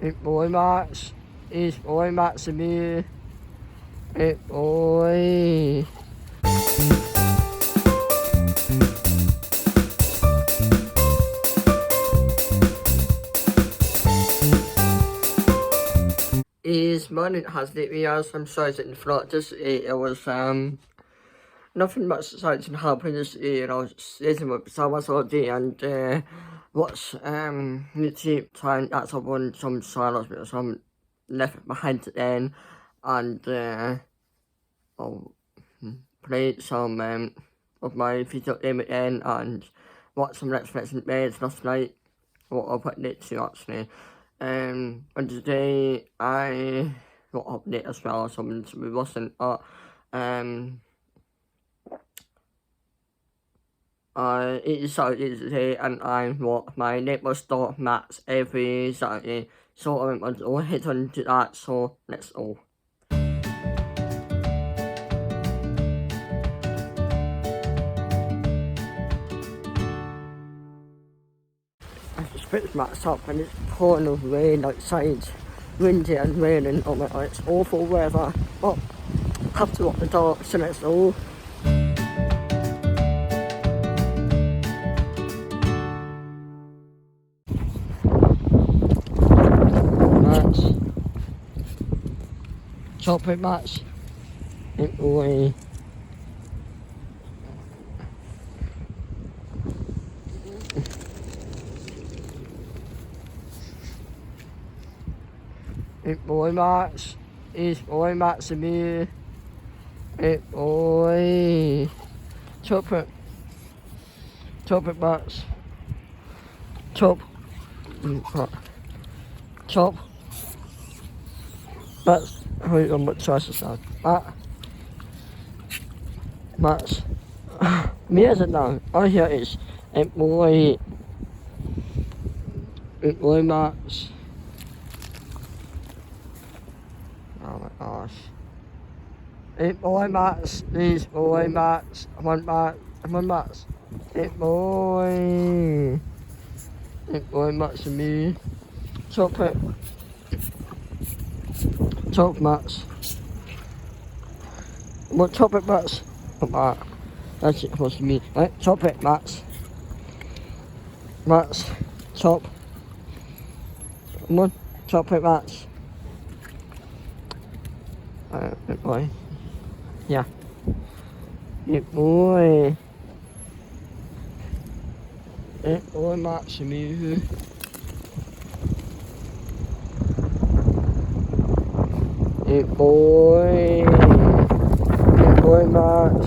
Big boy Max. It's boy Max and me. Big boy. This morning has the videos. I'm sorry that it's not just it was nothing much exciting happened this sitting with someone already and what's YouTube time that's on some silence but some left behind then and I'll play some of my video game again and watch some Netflix and bed last night. What I'll put it to actually. And today I got update as well, something we wasn't it's Saturday today and I walk my neighbour's dog Max every Saturday, so I'll head on to that, so let's go. I just picked Max up and it's pouring of rain outside, windy and raining. Oh my god, it's awful weather. Oh, have to lock the door, so let's go. Max. Chop it, Max. It away. Big boy Max. It's boy Max and me. Big boy. Chop it. Chop it, Max. Chop. Chop. Max. Wait, I'm not trying to sound. Max. Me as it now. All here is big boy. Big boy Max. Oh my gosh. Big boy Max, please boy Max. Come on Max, come on Max. Big boy. Big boy Max and me. Chop it. Chop Max. What chop it Max? Come on. That's it supposed to be. Right, chop it Max. Max, chop. Come on, chop it Max. Good boy. Yeah. Good boy. Good boy, Max and me. Good boy. Good boy, Max.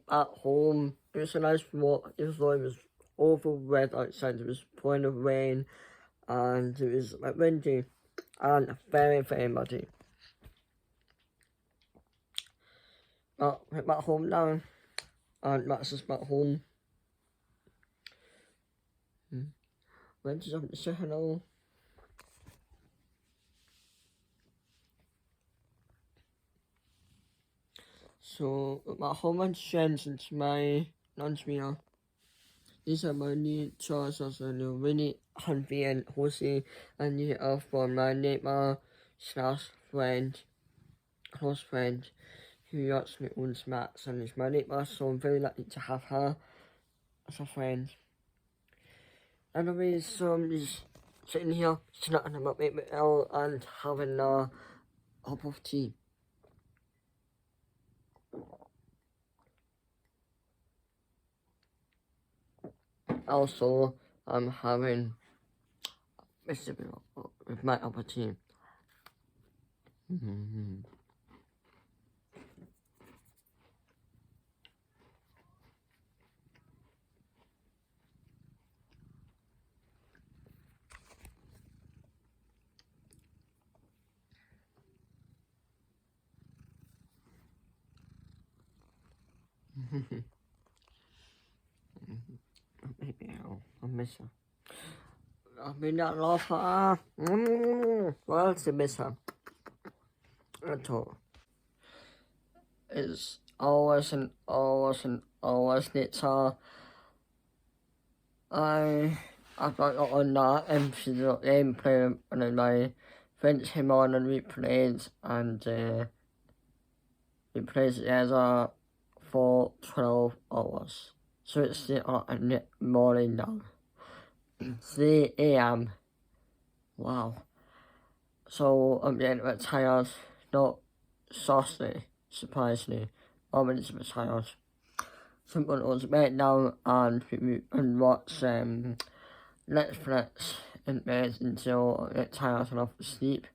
At home. It was a nice walk. It was awful wet outside. It was pouring of rain and it was like windy and very, very muddy. But we're back home now and Max is back home. Went to something to say hello. So we're back home and changed into my lunch meal. These are my new trousers and they're really convenient, horsey, and these are from my neighbour slash friend, close friend, who actually owns Max and is my neighbour, so I'm very lucky to have her as a friend. Anyways, so I'm just sitting here, snacking on my baby L and having a cup of tea. Also, I'm having vegetable with my cup of tea. Baby L, I miss her. I mean, I love her. What else I miss her? At all. It's always and always and always needs her. I got on that and she's got gameplay and then my friends came on and we played and we played together for 12 hours. So it's still in the morning now. 3 AM. Wow. So I'm getting a bit tired, not saucy, surprisingly. I'm a bit tired. So I'm going to go to bed now and watch Netflix in bed until I get tired enough to sleep.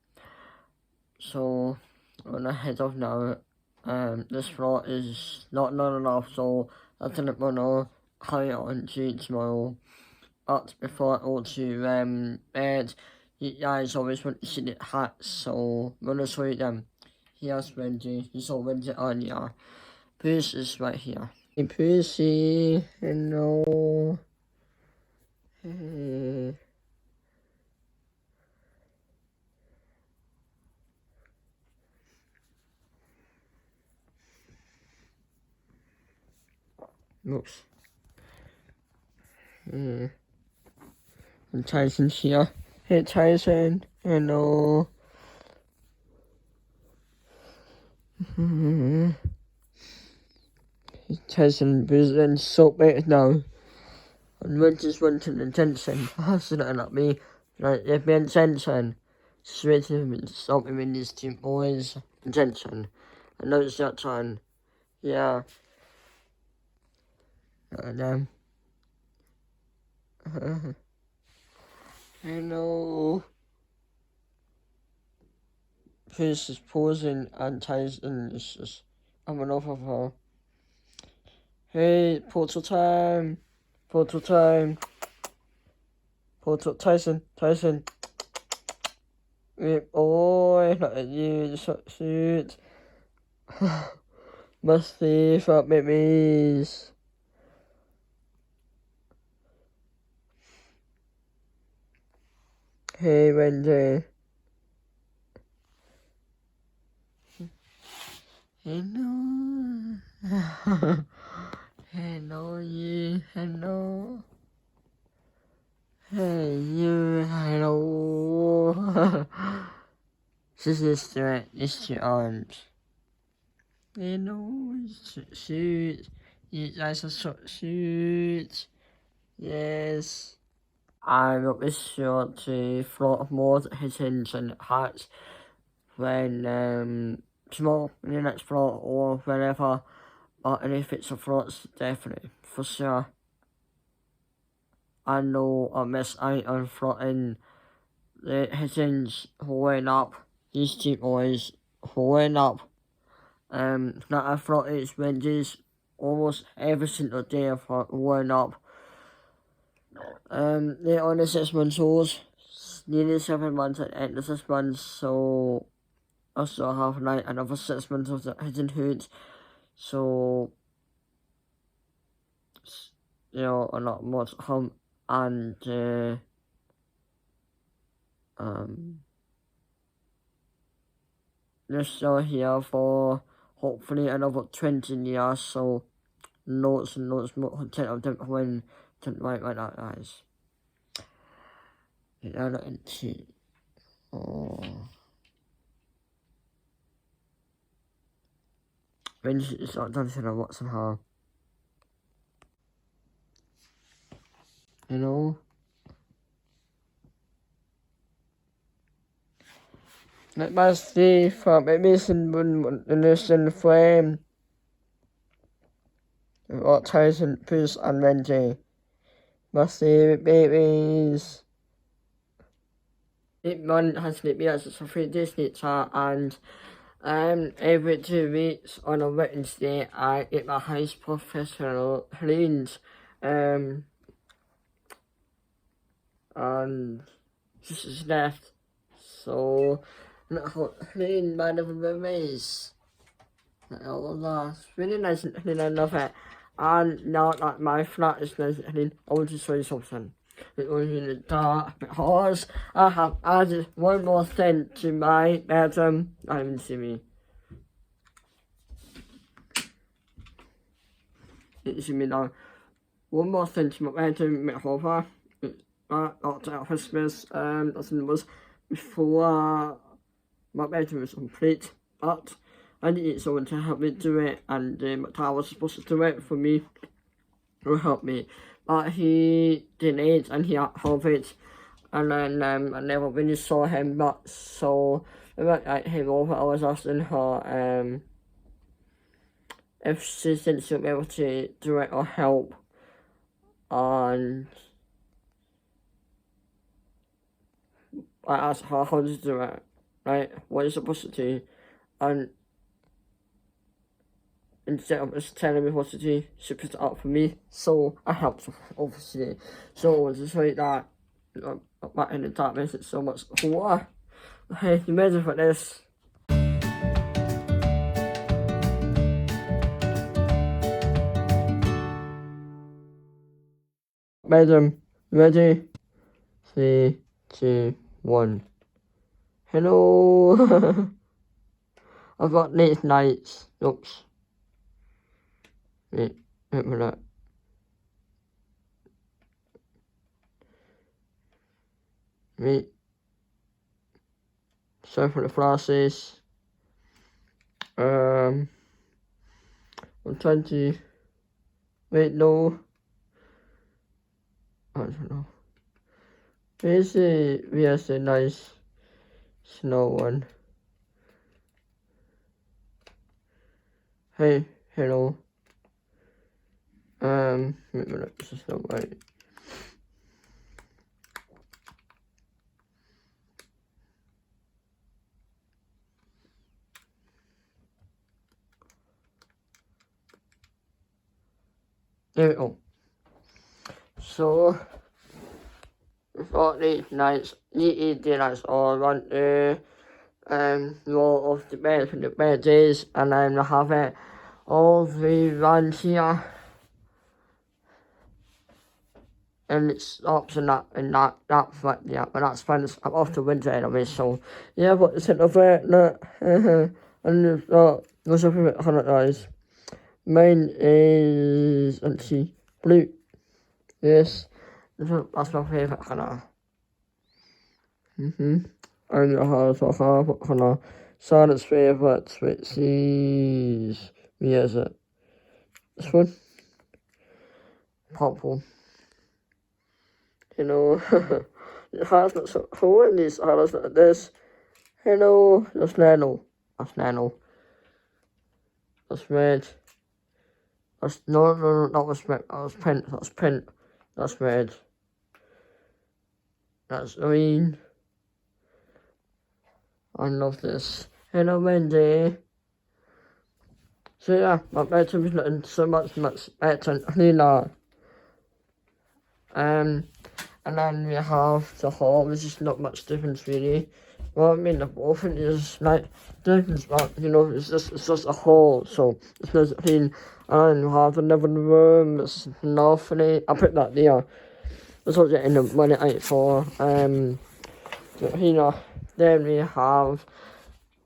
So I'm going to head off now. This vlog is not long enough, so I think I'm going to carry on to tomorrow. But before I go to bed, you guys always want to see the hats, so I'm going to show you them. Here's Wendy, you saw Wendy earlier. Puss is right here. Hey Pussy, hello. Hey. Oops. And Tyson's here. Hey Tyson, hello. Tyson is so big now. And we just went to the attention. That's not me. Like, if we attention, straight to him and stop him in these two boys' attention. And now it's that time. Yeah. And hello. Chris is pausing and Tyson is just having off of her. Hey, portal time. Portal time. Portal Tyson. Hey boy, look at you, the short suit. Must see for babies. Hey Wendy. Hello. Hello you, hello. Hey you, hello. This is straight, it's your arms. Hello, shoot. You guys are so shoot. Yes. I will be sure to float more hittings and hats when tomorrow in the next float or wherever. But if it's a float, definitely for sure. I know I miss out on floating the hittings holding up. These two boys holding up. That I floated Wednesdays almost every single day I've holding up. They're on the 6 months old, nearly 7 months at the end of 6 months, so I still have like another 6 months of the hidden hood, so you know, a lot more to come, and they're still here for hopefully another 20 years, so loads and loads more content of them when right that guys. You're not into when it's not done to what's in her. You know? Let me see for babies in the frame. What Tyson, Puss and Wendy. Must see babies. It has to be as a 3 days later, and every 2 weeks on a Wednesday I get my house professional cleaned. And this is left. So not clean by the babies. That's really nice and clean, I love it. And now that my flat is nice and clean, I want to show you something. It was in the dark because I have added one more thing to my bedroom. Not even see me. You see me now. one more thing to my bedroom at over. After Christmas, that was before my bedroom was complete, but I needed someone to help me do it, and my dad was supposed to do it for me, to help me, but he didn't, and he had COVID, and then I never really saw him much, so when I came over, I was asking her if she thinks she'll be able to do it or help, and I asked her how to do it, right, what you're supposed to do, and instead of just telling me what to do, she put it up for me, so I helped her, obviously. So just like that, back in the dark makes it so much cooler. Hey, you ready for this? Madam, ready? 3, 2, 1. Hello. I've got late nights. Oops. Wait a minute. Wait. Sorry for the flashes. I'm trying to. Wait, no. I don't know. Where's the nice snow one? Hey, hello. Wait a minute, this is not right. There we go. So, for these nights, these nights, I want to roll off the bed for the bed days, and then I have it all the round here. And it stops in that but yeah, but that's fine, it's after winter anyway, so yeah, but it's in the vet, and what's your favourite colour, guys? Mine is, let's see, blue, yes, that's my favourite colour. And I have a favourite colour, Simon's favourite, which is, where is it? This one? Purple. You know, the heart's not so cool, and these heart's like this. Hello, that's nano. That's nano. That's red. That's no, that was red. That was print. That's print. That's red. That's green. I love this. Hello, Wendy. So yeah, my bedroom is looking so much better and cleaner. And then we have the hall, which is not much difference really. Well, I mean, the both is like difference, but you know, it's just a hall, so it's nice and clean. And we have the living room, it's lovely. I put that there. That's what in the money out for. Cleaner. Then we have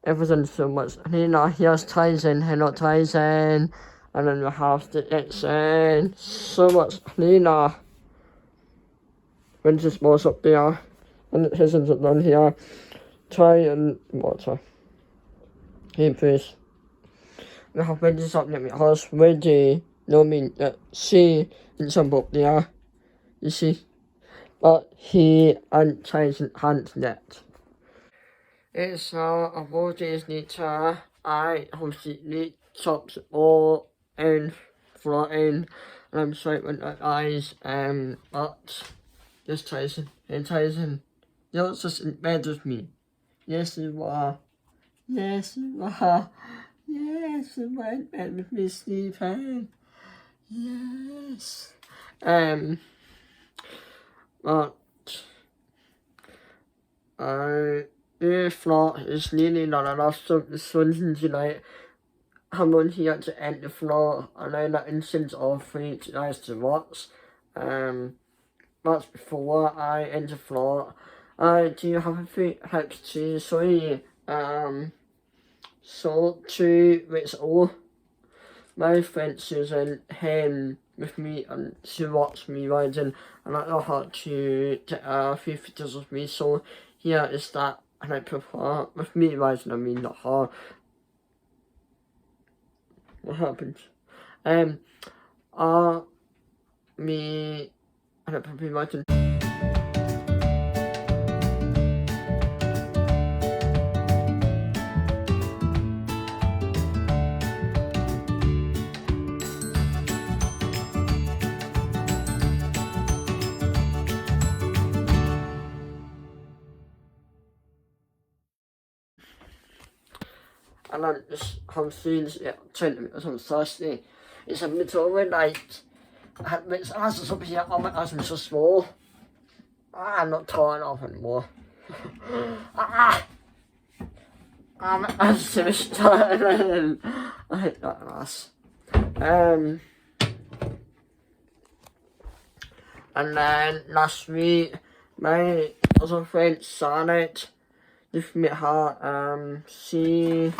everything so much cleaner. Here's Tyson, hello Tyson. And then we have the kitchen, so much cleaner. Winter sports up there, and it isn't down here. Try and water. Here, please. We have winter's up near my house, ready. No, I mean, see, in some up there. You see? But he and Tyson can't yet. It's a 4 days later. I completely chopped all in, floating, and I'm sorry with my eyes, but. Yes, Tyson. Hey, Tyson. You're just in bed with me. Yes, you are. Yes, you are. Yes, you are in bed with me, sleeping. Yes. But the floor is nearly not enough, so the sun's tonight. I'm on here to end the floor, and then that instance of for you guys to watch. That's before I enter floor. I do have a few helps to show you. So to Rickstar my friend Susan came with me and she watched me riding, and I know how to take a few pictures of me, so here is that. And I prefer, with me riding, I mean not her. What happened? Me, and I prefer riding. And I'm just, I'm seeing this, 20 minutes, I'm thirsty. It's a middle of the night. I had my asses up here, oh my ass is so small. I'm not torn off anymore. My ass is torn. I hate that ass. And then last week, my other friend Janet, with me her, she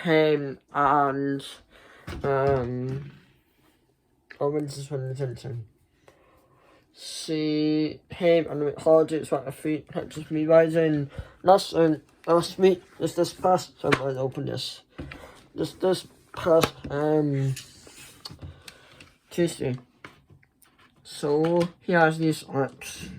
came and when's this one attention? She came and went hard, it's like a feet, just me riding last week, just this past, so I'm going to open this. Just this past Tuesday. So here's these apps.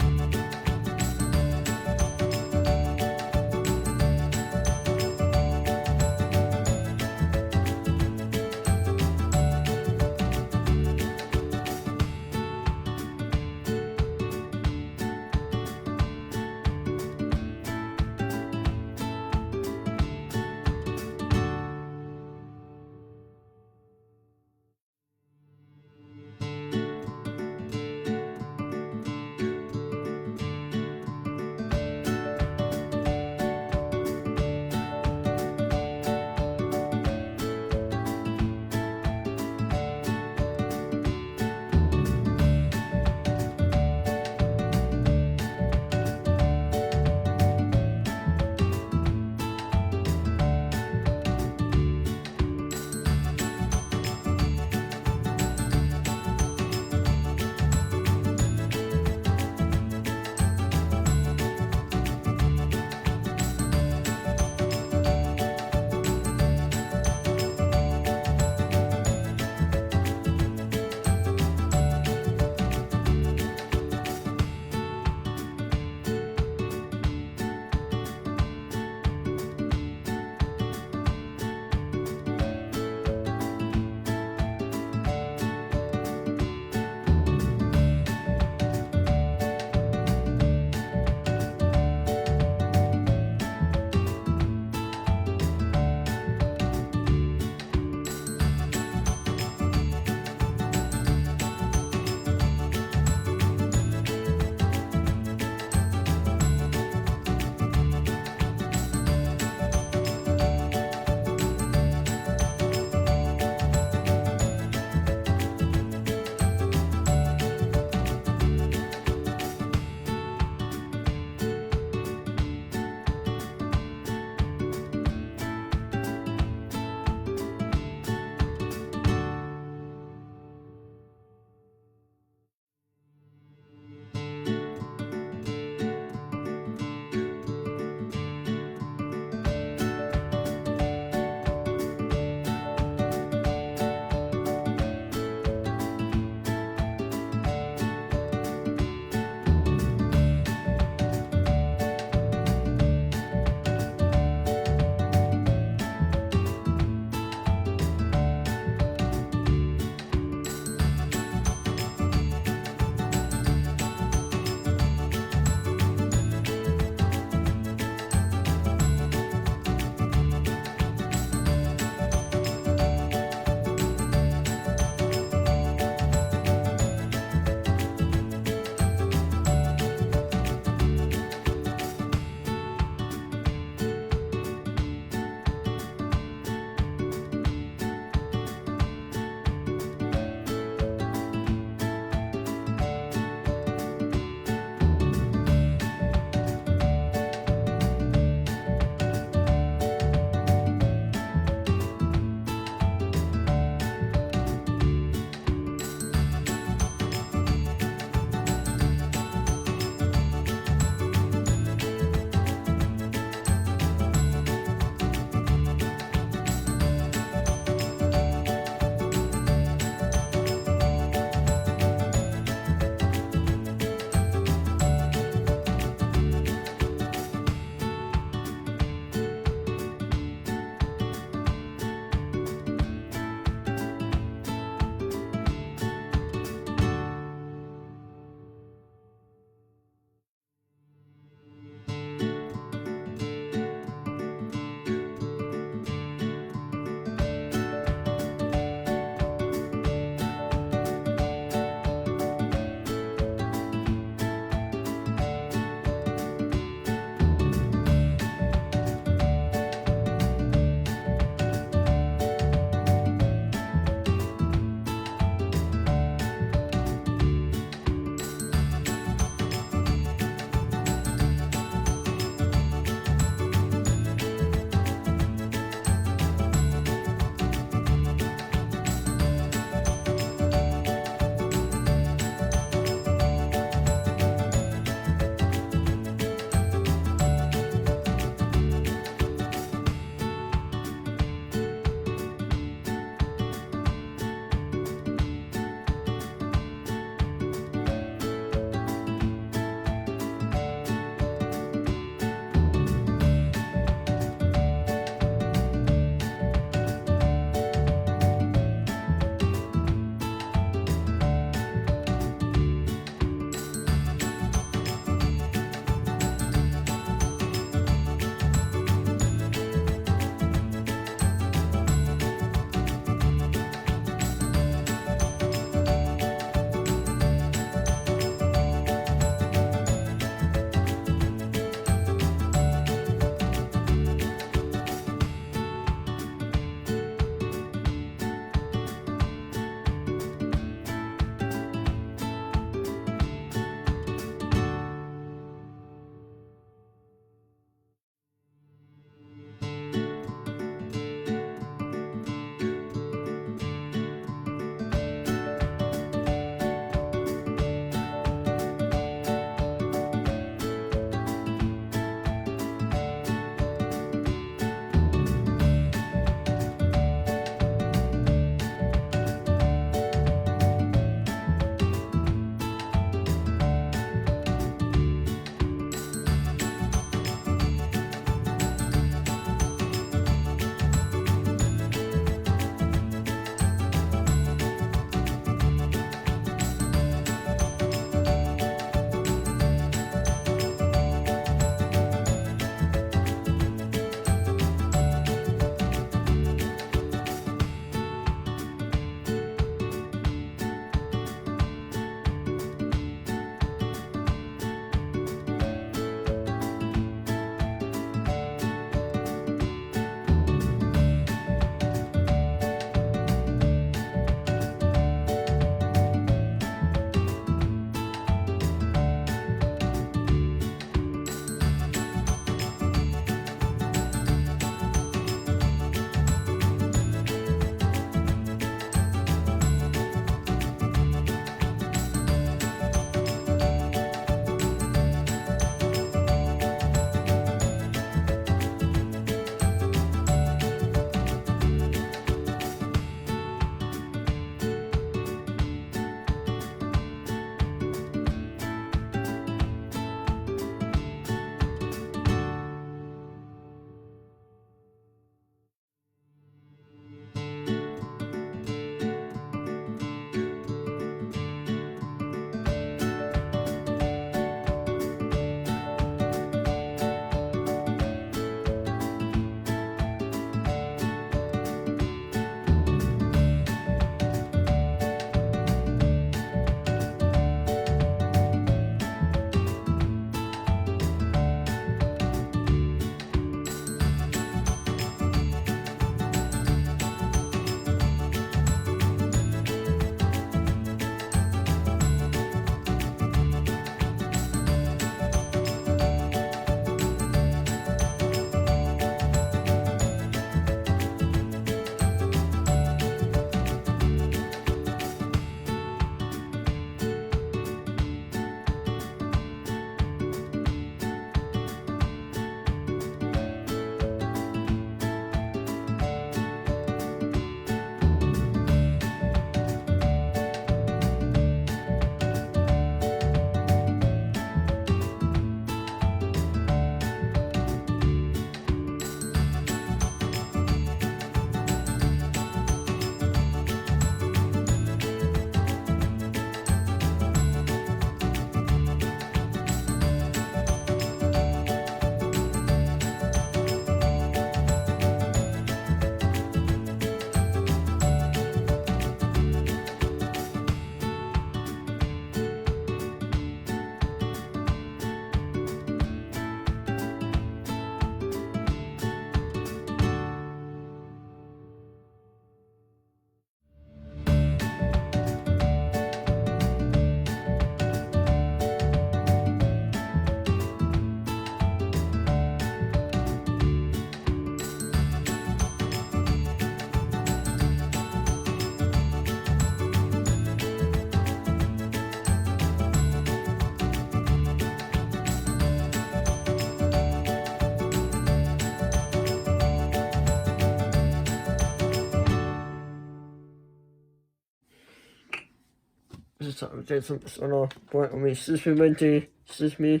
just did something on a point on me. Since we went to, since here,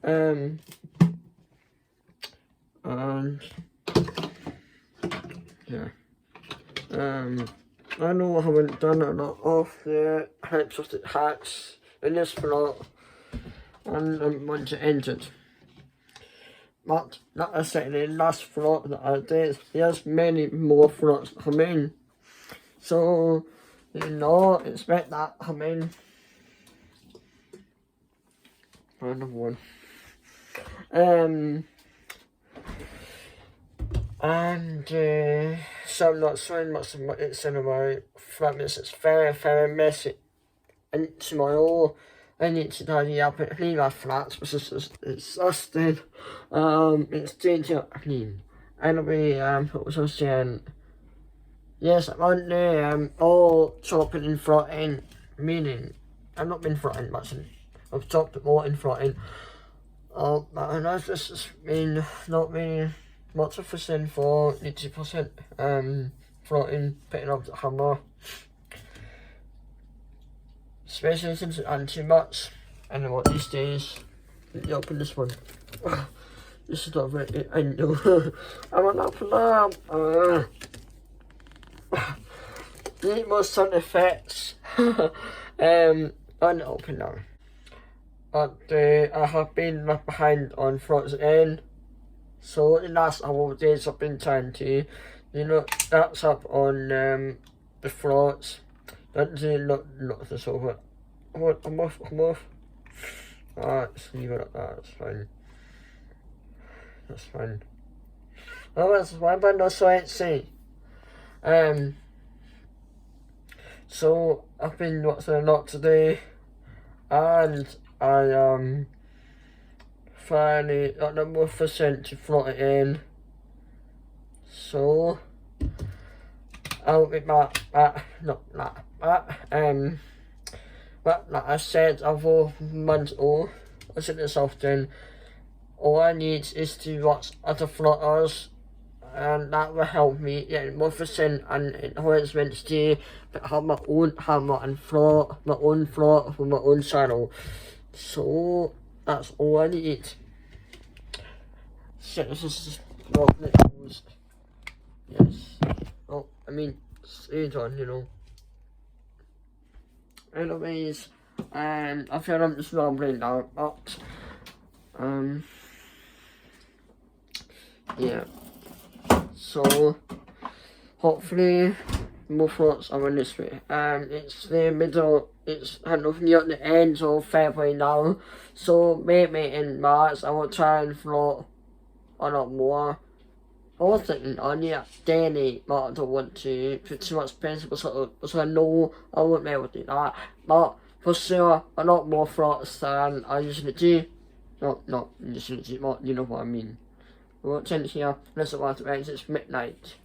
and yeah, I know I haven't done a lot of the exotic hats in this vlog, and I want to end it. But like I said in the last vlog that I did, there's many more vlogs coming. So, you know, expect that coming. Another one. So I'm not showing much of it's in my fragments. It's very, very messy. And tomorrow I need to tidy up and clean my flats, which is just exhausting. It's dirty clean. Anyway, what was I saying? Yes, I'm on the all chopping and frying, meaning I've not been frying much. I've chopped more and frying. And I've just been not really much of a sin for 80% frying, picking up the hammer. Especially since it ain't too much. And what these days, let me open this one. This is not very, I know. I want to open up. Need more sound effects. Unopened now. But I have been left behind on thoughts again. So in the last couple of days I've been trying to, you know, that's up on the thoughts. Don't say look this over. I'm off. Alright, let's leave it at that, that's fine. Oh, that's why I'm not so antsy. So I've been watching a lot today, and I finally got the more percent to float it in. So I'll be back. But like I said, over months old, I said this often. All I need is to watch other floaters, and that will help me get more percent and enhancements to have my own hammer and float, my own float for my own channel. So that's all I need. So this is what it was. Yes. Oh, I mean, Aidan, you know. Anyways, I feel I'm just rambling now, but yeah. So hopefully more thoughts are on this way. It's the middle, it's kind of near the end of February now, so maybe in March I will try and float a lot more. I was thinking on the daily, but I don't want to put too much pressure, so I know I won't be able to do that. But for sure, a lot more floats than I usually do. Not usually do, but you know what I mean. I won't change here, unless I want to wait, it's midnight.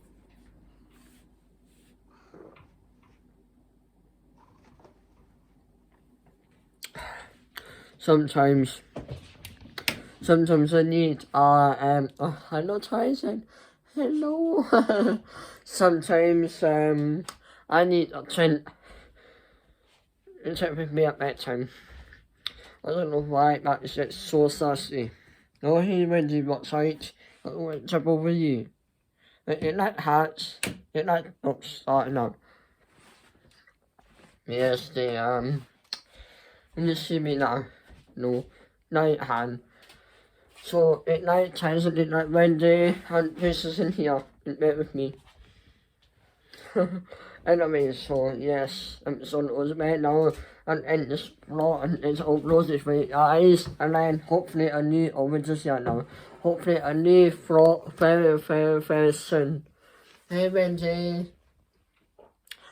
Sometimes I need hello Tyson. Hello. Sometimes I need a tent. It's with me at bedtime. I don't know why, but it's just so sassy. Oh, he went to what site? I went to over you. It like hats. It like starting up. Yes, they can you see me now? No, night hand. So at night times I did like Wendy and Princess in here in bed with me. Anyway, so yes, I'm on the bed now and end this vlog and it's uploaded for you guys, and then hopefully a new now. Hopefully a new vlog very soon. Hey Wendy.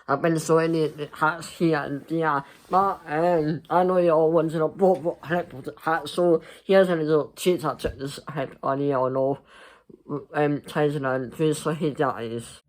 I've been showing the hats here and there, but I know you all wanted a what type of hat, so here's a little cheat hat check this hat on here on all Tyson and please so he dies.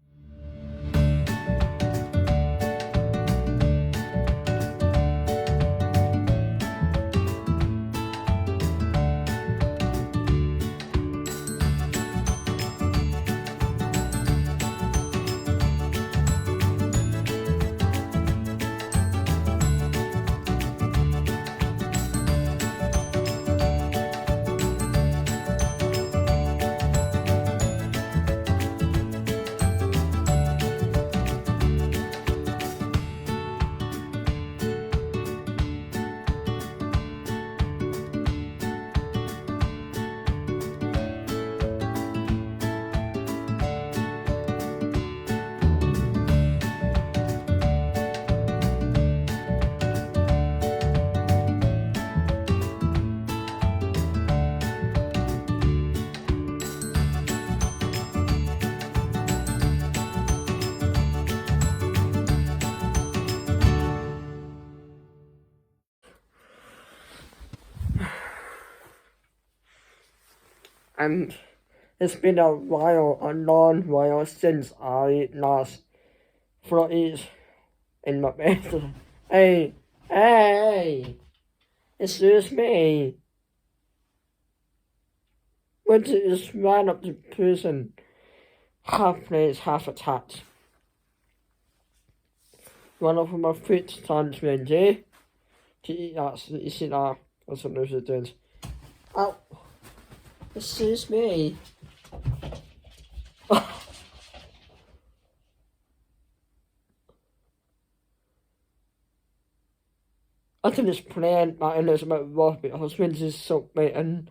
and it's been a long while since I last floated in my bed. Hey, excuse me. When it is right up to person, half plates, half attached. One of my feet times me, to eat that, you see that, that's what those are doing. Oh, excuse me. I think it's plain, my illness about rough, but husband's is so big and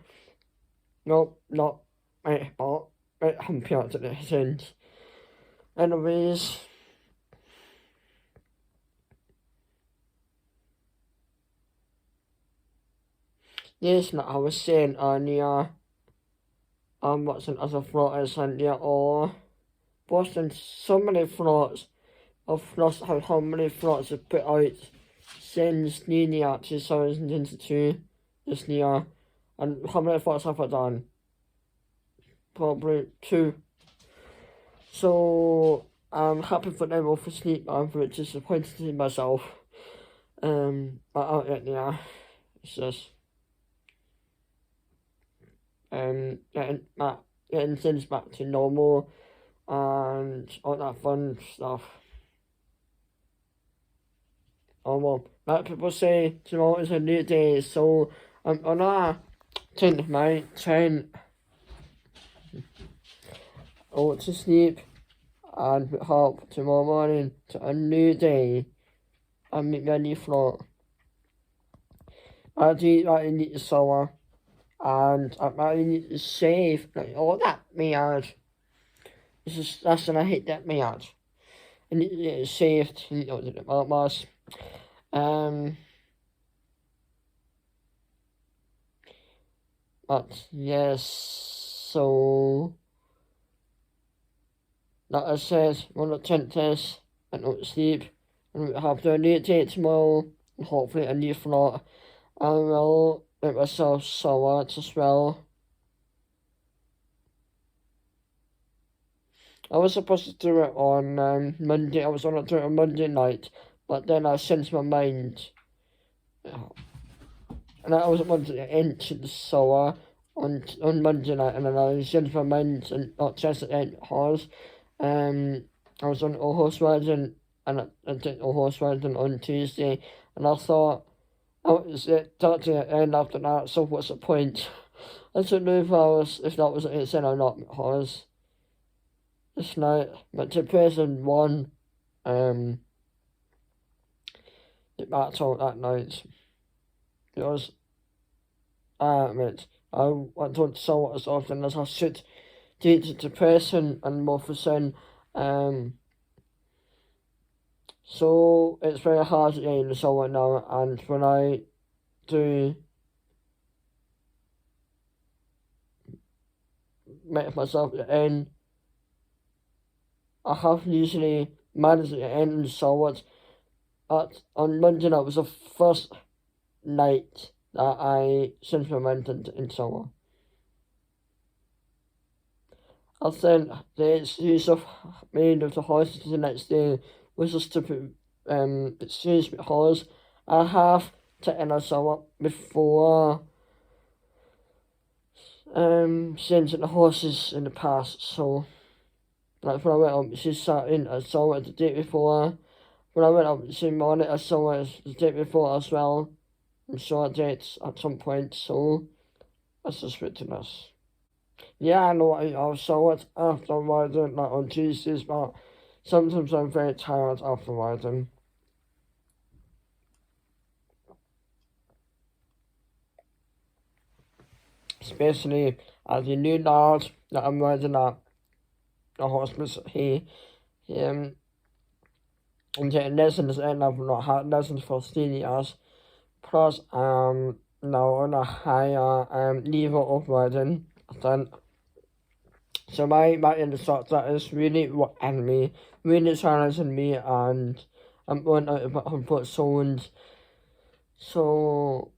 no, not my but I'm out at the end. Anyways, yes, like I was saying earlier, watching other floaters and yeah, or Boston, so many floats. I've lost how many floats I've put out since New Year 2022, this year, and how many floats have I done? Probably 2. So I'm happy for them all for sleep. I'm very disappointed in myself. But out there, it's just getting things back to normal and all that fun stuff. Oh well, like people say, tomorrow is a new day, so I'm gonna take my train go to sleep and hope tomorrow morning to a new day and make a new float. I do really need to shower and I really need to shave, like all that beard. It's just, that's when I hate that beard. I need to get it shaved, you know, the mask. But yes, so like I said, I'm gonna attempt this and not sleep, and we'll have to new date tomorrow, and hopefully a new float. I will make myself shower as well. I was supposed to do it on Monday. I was going to do it on Monday night, but then I changed my mind. And I wasn't wanting to enter the shower on Monday night, and then I changed my mind and not just at 8 hours. I was on horse riding, and I did horse riding on Tuesday, and I thought I was starting to end after that, so what's the point? I don't know if that was it said or not, because this night, but to person won the battle that night. Because I went on so as often as I should due to depression and morphine. So it's very hard to get in the shower now, and when I do make myself in, I have usually managed to end in the shower. But on Monday night was the first night that I since my went in shower. I think the excuse of me of the horse the next day was a stupid excuse because I have taken a shower before changing the horses in the past, so like when I went up she sat in a shower the day before. When I went up to see Morning I saw her the day before as well. I'm sure I did at some point, so that's just ridiculous. Yeah, I know I saw it after riding, like on Tuesdays, but sometimes I'm very tired after riding. Especially as a new lad that I'm riding at the hospital here. I'm getting lessons and I've not had lessons for 3 years. Plus, now on a higher level of riding, then. So my instructor is really working me, really challenging me, and I'm going out of my comfort zones. So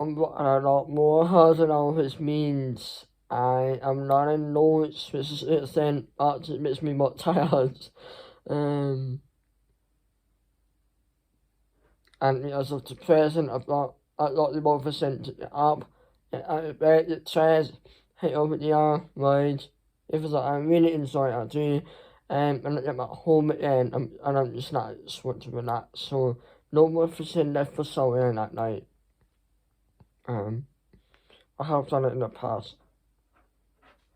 I'm working a lot more harder now, which means I am learning loads, which is extent actually makes me more tired. And because of depression, I've got a lot more percent to get up. And I bet it says, hey, over there, right? If it's like, I really enjoy it, I do. And I get back home again, and I'm just not switching with that. So, no more percent left for sewing that night. I have done it in the past.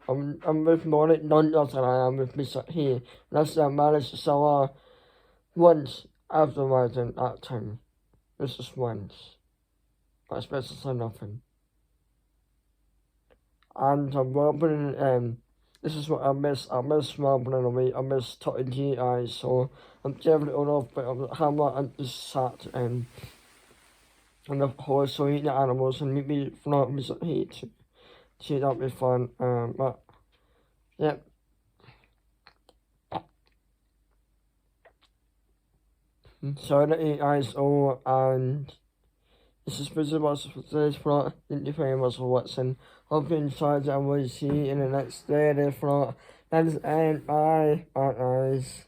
I'm with more in London than I am with Mr. here. That's I managed to sew once afterwards in that time. It's just once. But it's better than nothing. And I'm rubbing, this is what I miss. I miss rubbing away. I miss talking to you guys. So I'm definitely off, but I'm hammer and just sat and of course, so eat the animals and maybe flaunt Mr. here too. See, that'll be fun. But yeah. Sorry that you guys all, and this is pretty much for today's vlog. Thank you very much for watching. Hope you enjoyed it, and we'll see you in the next day of the vlog. That is the end. Bye. Bye, guys.